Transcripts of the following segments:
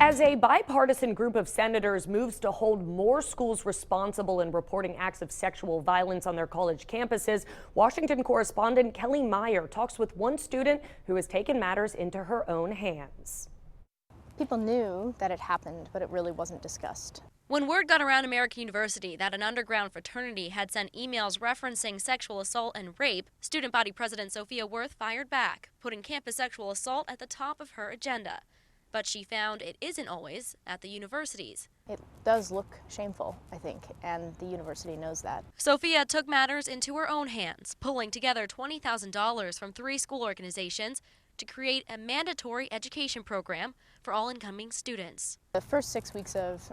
As a bipartisan group of senators moves to hold more schools responsible in reporting acts of sexual violence on their college campuses, Washington correspondent Kelly Meyer talks with one student who has taken matters into her own hands. People knew that it happened, but it really wasn't discussed. When word got around American University that an underground fraternity had sent emails referencing sexual assault and rape, student body president Sophia Worth fired back, putting campus sexual assault at the top of her agenda. But she found it isn't always at the universities. It does look shameful, I think, and the university knows that. Sophia took matters into her own hands, pulling together $20,000 from 3 school organizations to create a mandatory education program for all incoming students. The first 6 weeks of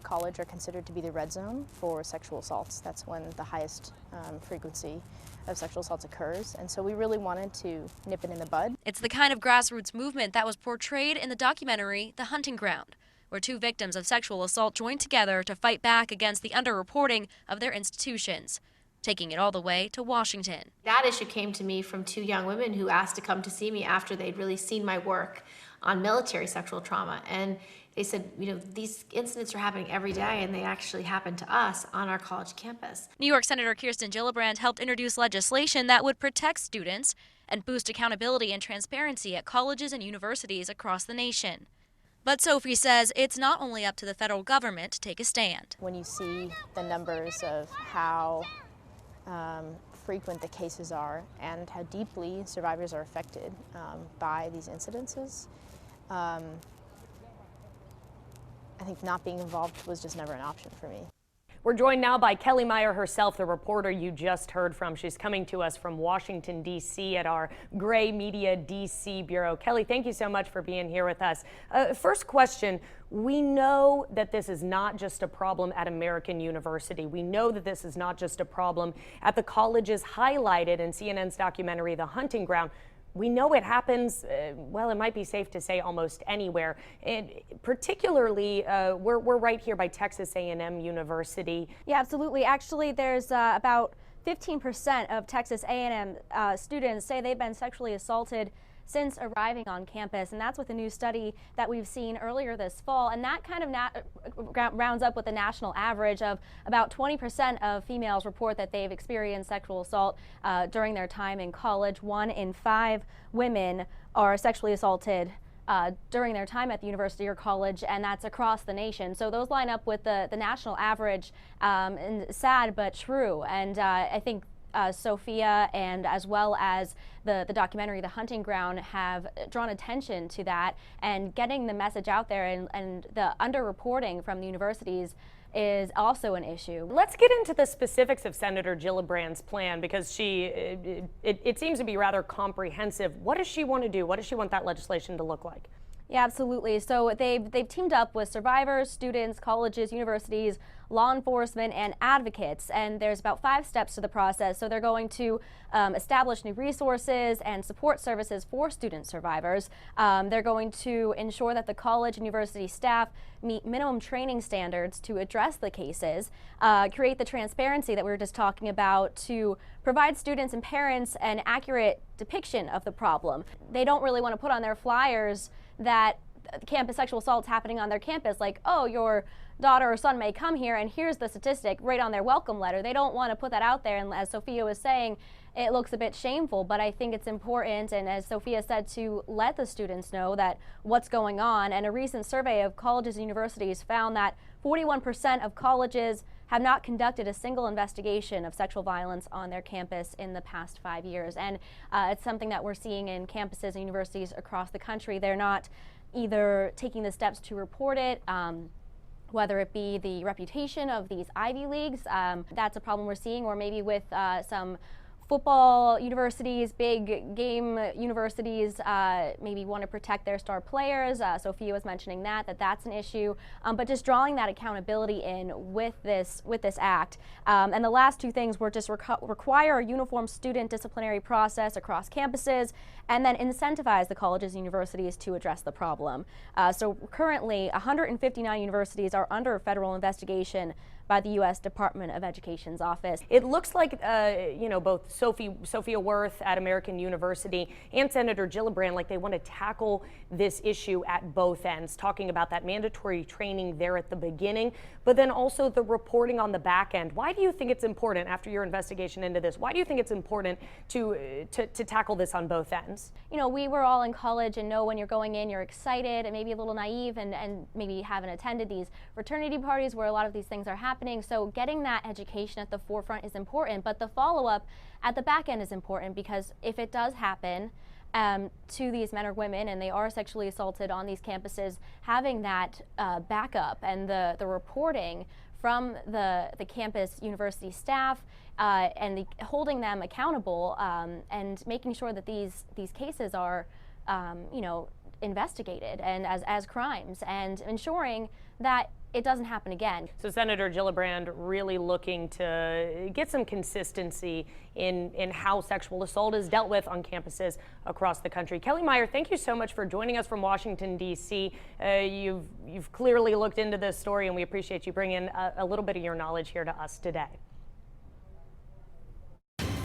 college are considered to be the red zone for sexual assaults. That's when the highest frequency of sexual assaults occurs, and so we really wanted to nip it in the bud. It's the kind of grassroots movement that was portrayed in the documentary The Hunting Ground, where 2 victims of sexual assault joined together to fight back against the underreporting of their institutions, taking it all the way to Washington. That issue came to me from 2 young women who asked to come to see me after they'd really seen my work on military sexual trauma. And they said, you know, these incidents are happening every day, and they actually happen to us on our college campus. New York Senator Kirsten Gillibrand helped introduce legislation that would protect students and boost accountability and transparency at colleges and universities across the nation. But Sophie says it's not only up to the federal government to take a stand. When you see the numbers of how frequent the cases are and how deeply survivors are affected by these incidences, I think not being involved was just never an option for me. We're joined now by Kelly Meyer herself, the reporter you just heard from. She's coming to us from Washington, D.C. at our Gray Media D.C. Bureau. Kelly, thank you so much for being here with us. First question, we know that this is not just a problem at American University. We know that this is not just a problem at the colleges highlighted in CNN's documentary, The Hunting Ground. We know it happens, well, it might be safe to say almost anywhere. And particularly, we're right here by Texas A&M University. Yeah, absolutely. Actually, there's about 15% of Texas A&M students say they've been sexually assaulted since arriving on campus, and that's with a new study that we've seen earlier this fall, and that kind of rounds up with the national average of about 20% of females report that they've experienced sexual assault during their time in college. 1 in 5 women are sexually assaulted during their time at the university or college, and that's across the nation. So those line up with the national average, and sad but true. And I think Sophia and as well as the documentary The Hunting Ground have drawn attention to that, and getting the message out there, and the underreporting from the universities is also an issue. Let's get into the specifics of Senator Gillibrand's plan, because it seems to be rather comprehensive. What does she want to do? What does she want that legislation to look like? Yeah, absolutely. So they've teamed up with survivors, students, colleges, universities, law enforcement, and advocates. And there's about 5 steps to the process. So they're going to establish new resources and support services for student survivors. They're going to ensure that the college and university staff meet minimum training standards to address the cases, create the transparency that we were just talking about to provide students and parents an accurate depiction of the problem. They don't really want to put on their flyers that campus sexual assault's happening on their campus, like, oh, your daughter or son may come here and here's the statistic right on their welcome letter. They don't want to put that out there, and as Sophia was saying, it looks a bit shameful, but I think it's important, and as Sophia said, to let the students know that what's going on. And a recent survey of colleges and universities found that 41% of colleges have not conducted a single investigation of sexual violence on their campus in the past 5 years. And it's something that we're seeing in campuses and universities across the country. They're not either taking the steps to report it, whether it be the reputation of these Ivy Leagues, that's a problem we're seeing, or maybe with some football universities, big game universities, maybe want to protect their star players. Sophia was mentioning that's an issue, but just drawing that accountability in with this act. And the last 2 things were just require a uniform student disciplinary process across campuses, and then incentivize the colleges and universities to address the problem. So currently, 159 universities are under federal investigation by the U.S. Department of Education's office. It looks like, both Sophia Worth at American University and Senator Gillibrand, like they want to tackle this issue at both ends, talking about that mandatory training there at the beginning, but then also the reporting on the back end. Why do you think it's important, after your investigation into this, why do you think it's important to tackle this on both ends? You know, we were all in college and know when you're going in, you're excited and maybe a little naive and maybe haven't attended these fraternity parties where a lot of these things are happening. So getting that education at the forefront is important, but the follow-up at the back end is important, because if it does happen to these men or women and they are sexually assaulted on these campuses, having that backup and the reporting from the campus university staff and holding them accountable and making sure that these cases are investigated and as crimes, and ensuring that it doesn't happen again. So Senator Gillibrand really looking to get some consistency in how sexual assault is dealt with on campuses across the country. Kelly Meyer, thank you so much for joining us from Washington, D.C. You've clearly looked into this story, and we appreciate you bringing a little bit of your knowledge here to us today.